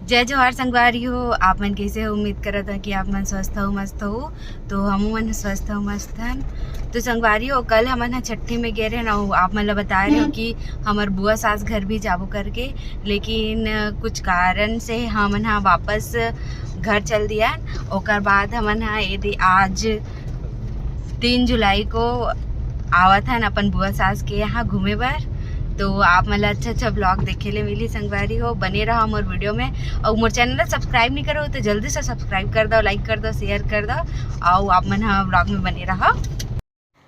जय जोहार संगवारी हो। आप मन कैसे हो? उम्मीद करा था कि आप मन स्वस्थ हो मस्त हो। तो हम मन स्वस्थ हो मस्त हन। तो संगवारी हो, कल हमन छठी में गए रहे ना, आप मन बता रहे हो कि हमार बुआ सास घर भी जाबो करके, लेकिन कुछ कारण से हमन वापस घर चल दिया। ओकर बाद हमन यदि आज 3 जुलाई को आवत हन अपन बुआ सास के यहाँ घूमे बर। तो आप मतलब अच्छा ब्लॉग देखे ले मिली संगवारी हो। बने रहो मोर वीडियो में, और मोर चैनल सब्सक्राइब नहीं करो तो जल्दी से सब्सक्राइब कर दो, लाइक कर दो, शेयर कर दो, और आप मन ब्लॉग में बने रहो।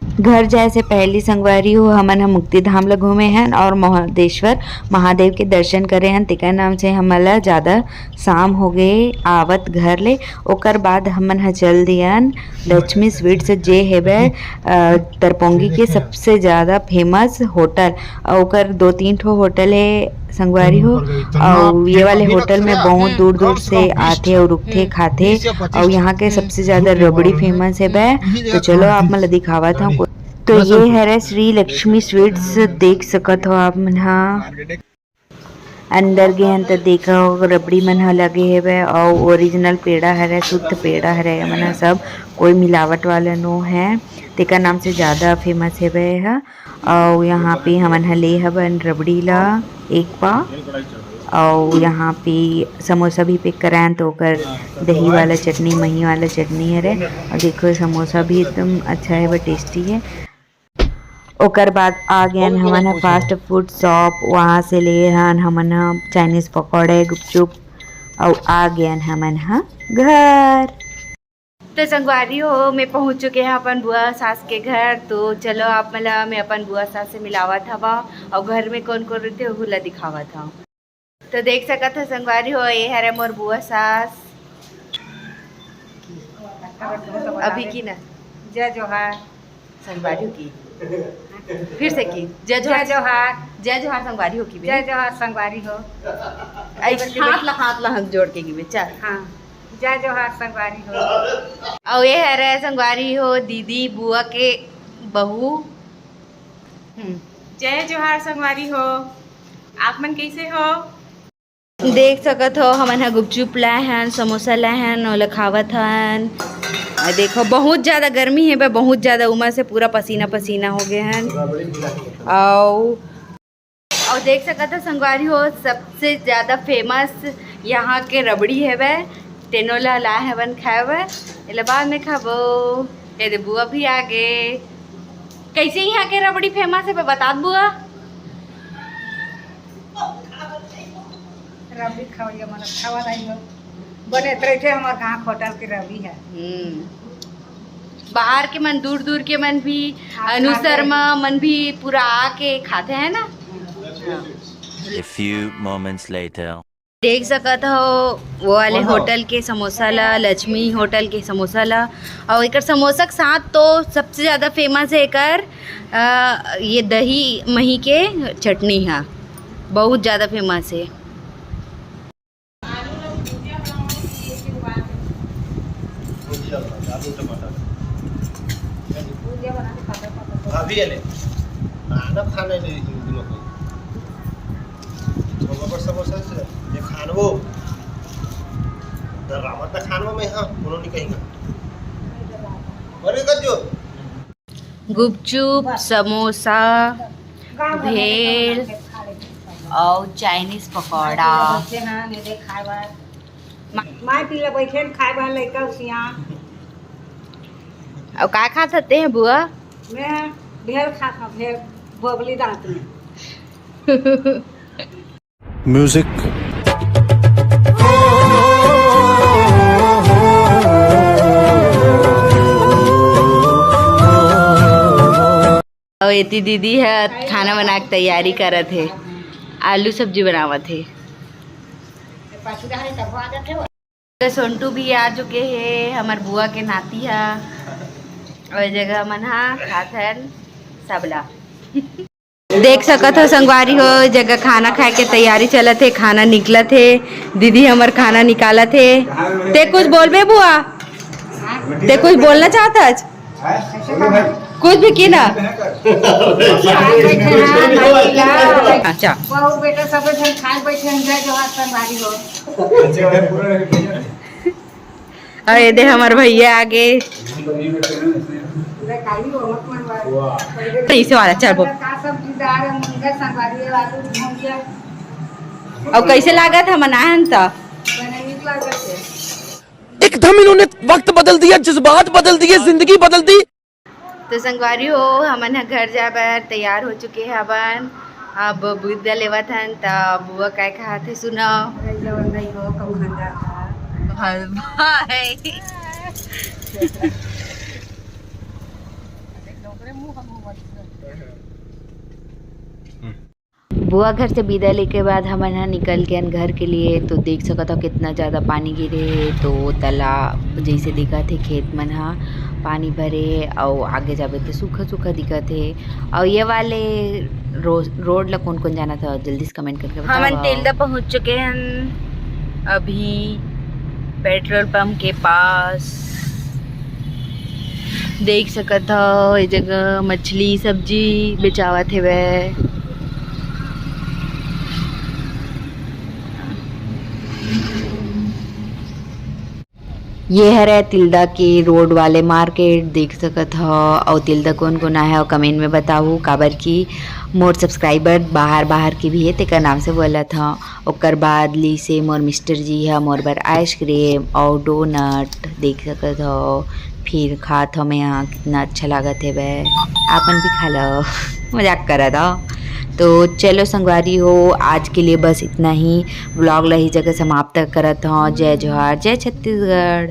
घर जाए से पहली संगवारी हो हमन मुक्ति धाम ला घूमे हैं और महादेश्वर महादेव के दर्शन करे हैं। तेकर नाम से हमला ज़्यादा शाम हो गए आवत घर ले। ओकर बाद हमन चल दियन लक्ष्मी स्वीट्स जे हेबे तरपोंगी के सबसे ज़्यादा फेमस होटल। ओकर 2-3 ठो होटल है संगवारी हो, और ये वाले होटल में बहुत दूर दूर से आते और रुकते खाते, और यहाँ के सबसे ज़्यादा रबड़ी फेमस है बे। तो चलो आप मन दिखावा था। तो ये है श्री लक्ष्मी स्वीट्स, देख सकत हो आप मन अंदर गए हैं तो देखा हो रबड़ी मन लगे है बे, और ओरिजिनल पेड़ा है, शुद्ध पेड़ा है मन सब, कोई मिलावट वाला नो है। तेका नाम से ज़्यादा फेमस है बे है। और यहाँ पे हमन ले हवन रबड़ी ला 1 पाव, और यहाँ पे समोसा भी पैक कराएं तो ओकर दही वाला चटनी मही वाला चटनी है। और देखो समोसा भी एकदम अच्छा है, वह टेस्टी है। ओकर बाद आ गए हमन फास्ट फूड शॉप, वहाँ से ले हन हमन चाइनीज पकौड़े गुपचुप, और आ गए हमन घर। तो संगवारी हो, मैं पहुंच चुके हैं अपन बुआ सास के घर। तो चलो आप मतलब मैं अपन बुआ सास से मिलावा था, और घर में कौन कौन रहते हुला दिखावा था। तो देख सकत हो संगवारी हो, ये है मोर बुआ सास अभी की ना। जय जोहार संगवारी हो की, फिर से की जय जोहार। जय जोहार संगवारी हो की, जय जोहार संगवारी हो। हाथ ला हम जोड़ के की चल। हाँ, जय जोहार संगवारी हो। और ये है संगवारी हो दीदी बुआ के बहू। जय जोहार संगवारी हो। आप मन कैसे हो? देख सकत हो हमन गुपचुप लाए हैं, समोसा लाए हैं, और खावत हन। और देखो बहुत ज़्यादा गर्मी है, बहुत ज़्यादा उमस से पूरा पसीना पसीना हो गए हैं। और देख सकत हो संगवारी हो, सबसे ज़्यादा फेमस यहाँ के रबड़ी है वह तेनोला लाए हैं बन खाए हुए, इला बाद में खाबो। ये बुआ भी आ गए। कैसे यहाँ के रबड़ी फेमस है बता बुआ। रबड़ी खाओ मन खावा नहीं हो, बने थे हमारे गाँव होटल के रबड़ी है। बाहर के मन दूर दूर के मन भी अनुसरमा मन भी पूरा आके खाते हैं ना। A few moments later. देख सकत हो वो वाले होटल के समोसा ला, लक्ष्मी होटल के समोसा ला, और एक समोसा के साथ तो सबसे ज़्यादा फेमस है एकर ये दही मही के चटनी है, बहुत ज़्यादा फेमस है। खानवो रावत खानवो में हाँ उन्होंने कहेंगे बड़े गज्जो गुपचुप, समोसा, भेल और चाइनीज पकौड़ा। माय पीला बैठे खाए बा लइका उसिया। और का खा सकते हैं बुआ? मैं भेल खाता, भेल बबली दांत में। Music. और इतनी दीदी है खाना बना के तैयारी करत है, आलू सब्जी बनावत है। तो सोनटू भी आ चुके हैं, हमार बुआ के नाती है, और जगह मन खात है सबला। देख सकत हो संगवारी हो, जगह खाना खाए के तैयारी चलत है, खाना निकलत है, दीदी हमार खाना निकालत है। ते कुछ बोलबे बुआ? ते कुछ बोलना चाहता? कुछ भी की ना खाए बैठे हैं महिला अच्छा बहू बेटा सब जन खाए बैठे हैं जय जोहार संगवारी हो और ये दे हमारे भैया आगे काली हो मत मनवा इसे वाला चल बोल का सब्जी दाल मुंगा संगवारी आलू भुजिया और कैसे लागत है मनाहन तो बने निक लागत है एकदम इन्होंने वक्त बदल दिया, जज्बात बदल दिए, जिंदगी बदल दी। तो संगवारी हो हमन ह घर जाबर तैयार हो चुके हैं अपन अब बुद्धा लेवा था तब बुआ काय कहा थे सुनो जवन नहीं हो कम खंडा था बाय बुआ घर से विदा लेके बाद हम यहाँ निकल गए घर के लिए। तो देख सकता हो कितना ज़्यादा पानी गिरे है। तो तालाब जैसे दिखा थे खेत मन हा पानी भरे और आगे जाबे तो सूखा सूखा दिखत है। और ये वाले रोड ला कौन कौन जाना था जल्दी से कमेंट करके बताओ। हम तेलदा पहुँच चुके हैं अभी पेट्रोल पंप के पास। देख सकत हो ये जगह मछली सब्जी बेचावत है वह। ये है तिल्दा के रोड वाले मार्केट देख सकत हो। और तिल्दा कौन कौन आया और कमेंट में बताओ काबर की मोर सब्सक्राइबर बाहर के भी है तेकर नाम से बोला था। ओकर बाद ली से मोर मिस्टर जी है मोर बर आइसक्रीम और डोनट देख सकत हो। फिर खात हो मैं यहाँ कितना अच्छा लागत है वह आपन भी खा लो मजाक करा था। तो चलो संगवारी हो आज के लिए बस इतना ही। व्लॉग ला ही जगह समाप्त करत हूँ। जय जोहार जय छत्तीसगढ़।